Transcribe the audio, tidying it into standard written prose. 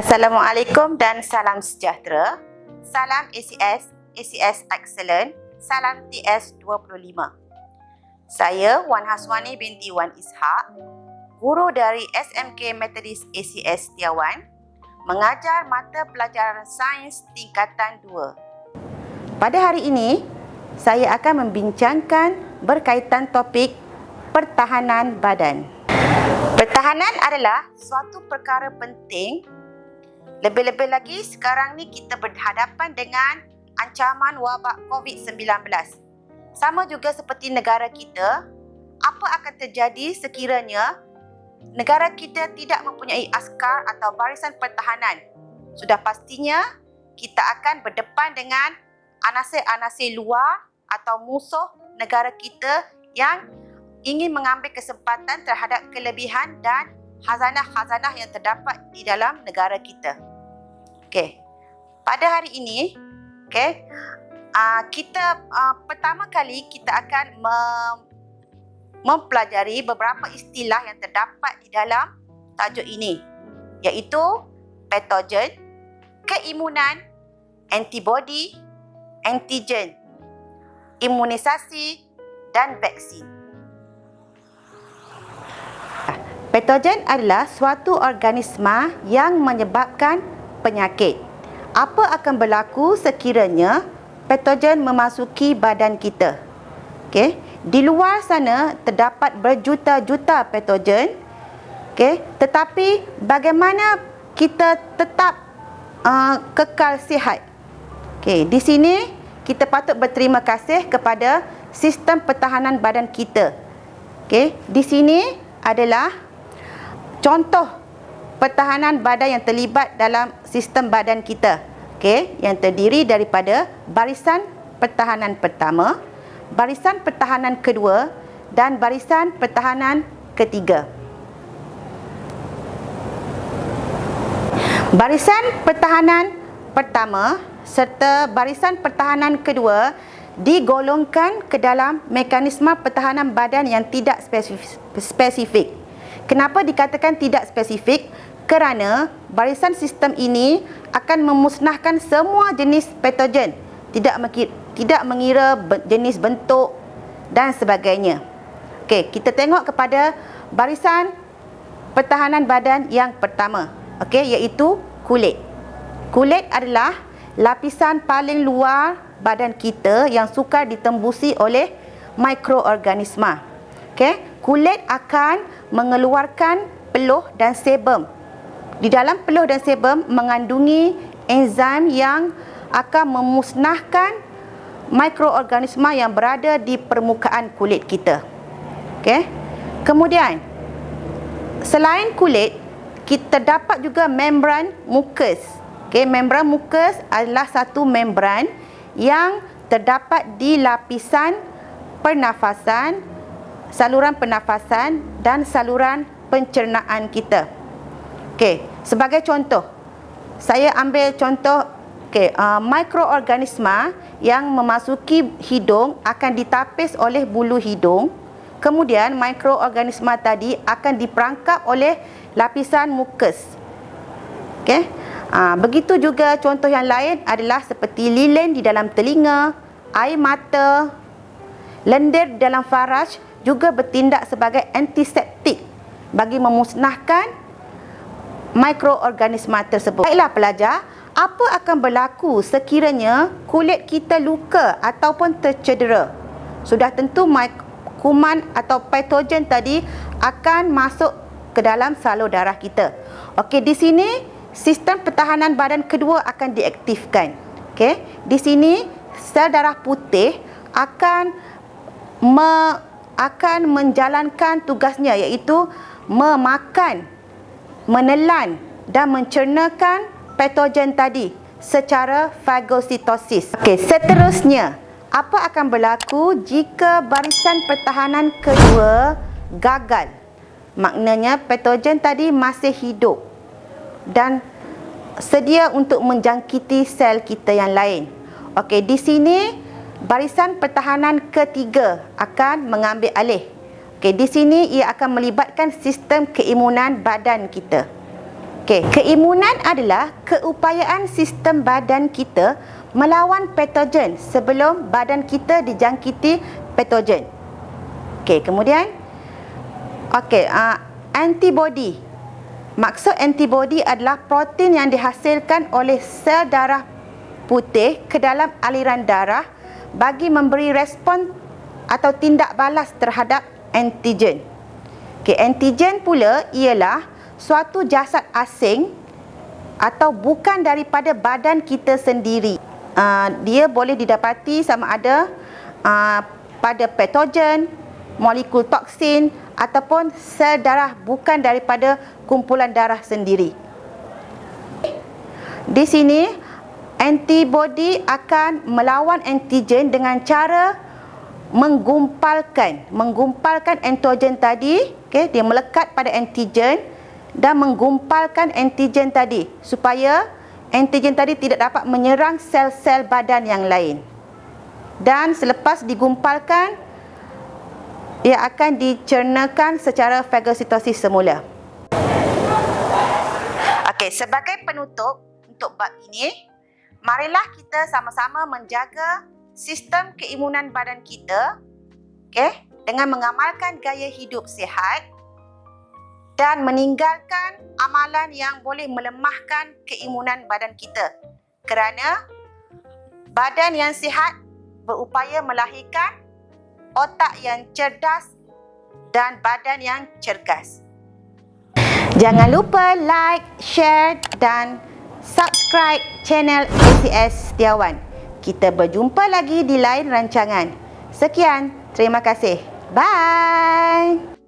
Assalamualaikum dan salam sejahtera. Salam ACS, ACS Excellent, salam TS25. Saya Wan Haswani binti Wan Ishak, guru dari SMK Methodist ACS Setiawan, mengajar mata pelajaran sains tingkatan 2. Pada hari ini, saya akan membincangkan berkaitan topik pertahanan badan. Pertahanan adalah suatu perkara penting. Lebih-lebih lagi sekarang ni kita berhadapan dengan ancaman wabak COVID-19. Sama juga seperti negara kita, apa akan terjadi sekiranya negara kita tidak mempunyai askar atau barisan pertahanan? Sudah pastinya kita akan berdepan dengan anasir-anasir luar atau musuh negara kita yang ingin mengambil kesempatan terhadap kelebihan dan khazanah-khazanah yang terdapat di dalam negara kita. Okey. Pada hari ini, kita pertama kali kita akan mempelajari beberapa istilah yang terdapat di dalam tajuk ini, iaitu patogen, keimunan, antibody, antigen, imunisasi dan vaksin. Patogen adalah suatu organisma yang menyebabkan penyakit. Apa akan berlaku sekiranya patogen memasuki badan kita? Di luar sana terdapat berjuta-juta patogen. Tetapi bagaimana kita tetap kekal sihat? Di sini kita patut berterima kasih kepada sistem pertahanan badan kita. Di sini adalah contoh pertahanan badan yang terlibat dalam sistem badan kita, yang terdiri daripada barisan pertahanan pertama, barisan pertahanan kedua dan barisan pertahanan ketiga. Barisan pertahanan pertama serta barisan pertahanan kedua digolongkan ke dalam mekanisme pertahanan badan yang tidak spesifik. Kenapa dikatakan tidak spesifik? Kerana barisan sistem ini akan memusnahkan semua jenis patogen, tidak mengira jenis bentuk dan sebagainya. Kita tengok kepada barisan pertahanan badan yang pertama, iaitu kulit. Kulit adalah lapisan paling luar badan kita yang sukar ditembusi oleh mikroorganisma. Kulit akan mengeluarkan peluh dan sebum. Di dalam peluh dan sebum mengandungi enzim yang akan memusnahkan mikroorganisma yang berada di permukaan kulit kita. Kemudian, selain kulit, kita dapat juga membran mukus. Membran mukus adalah satu membran yang terdapat di lapisan pernafasan, saluran pernafasan dan saluran pencernaan kita. Sebagai contoh, saya ambil contoh mikroorganisma yang memasuki hidung akan ditapis oleh bulu hidung. Kemudian mikroorganisma tadi akan diperangkap oleh lapisan mukus. Begitu juga contoh yang lain adalah seperti lilin di dalam telinga, air mata, lendir di dalam faraj juga bertindak sebagai antiseptik bagi memusnahkan mikroorganisma tersebut. Baiklah pelajar, apa akan berlaku sekiranya kulit kita luka ataupun tercedera? Sudah tentu kuman atau patogen tadi akan masuk ke dalam salur darah kita. Di sini sistem pertahanan badan kedua akan diaktifkan. Di sini sel darah putih akan menjalankan tugasnya, iaitu memakan, menelan dan mencernakan patogen tadi secara fagositosis. Seterusnya, apa akan berlaku jika barisan pertahanan kedua gagal? Maknanya patogen tadi masih hidup dan sedia untuk menjangkiti sel kita yang lain. Di sini barisan pertahanan ketiga akan mengambil alih. Di sini ia akan melibatkan sistem keimunan badan kita. Okey, keimunan adalah keupayaan sistem badan kita melawan patogen sebelum badan kita dijangkiti patogen. Okey, kemudian antibody. Maksud antibody adalah protein yang dihasilkan oleh sel darah putih ke dalam aliran darah bagi memberi respon atau tindak balas terhadap antigen. Okey, antigen pula ialah suatu jasad asing atau bukan daripada badan kita sendiri. Dia boleh didapati sama ada pada patogen, molekul toksin ataupun sel darah bukan daripada kumpulan darah sendiri. Di sini antibody akan melawan antigen dengan cara menggumpalkan antigen tadi. Okey, dia melekat pada antigen dan menggumpalkan antigen tadi supaya antigen tadi tidak dapat menyerang sel-sel badan yang lain. Dan selepas digumpalkan, ia akan dicernakan secara fagositosis semula. Okey, sebagai penutup untuk bab ini, marilah kita sama-sama menjaga sistem keimunan badan kita, okey, dengan mengamalkan gaya hidup sihat dan meninggalkan amalan yang boleh melemahkan keimunan badan kita. Kerana badan yang sihat berupaya melahirkan otak yang cerdas dan badan yang cergas. Jangan lupa like, share dan subscribe channel ACS Setiawan. Kita berjumpa lagi di lain rancangan. Sekian, terima kasih. Bye.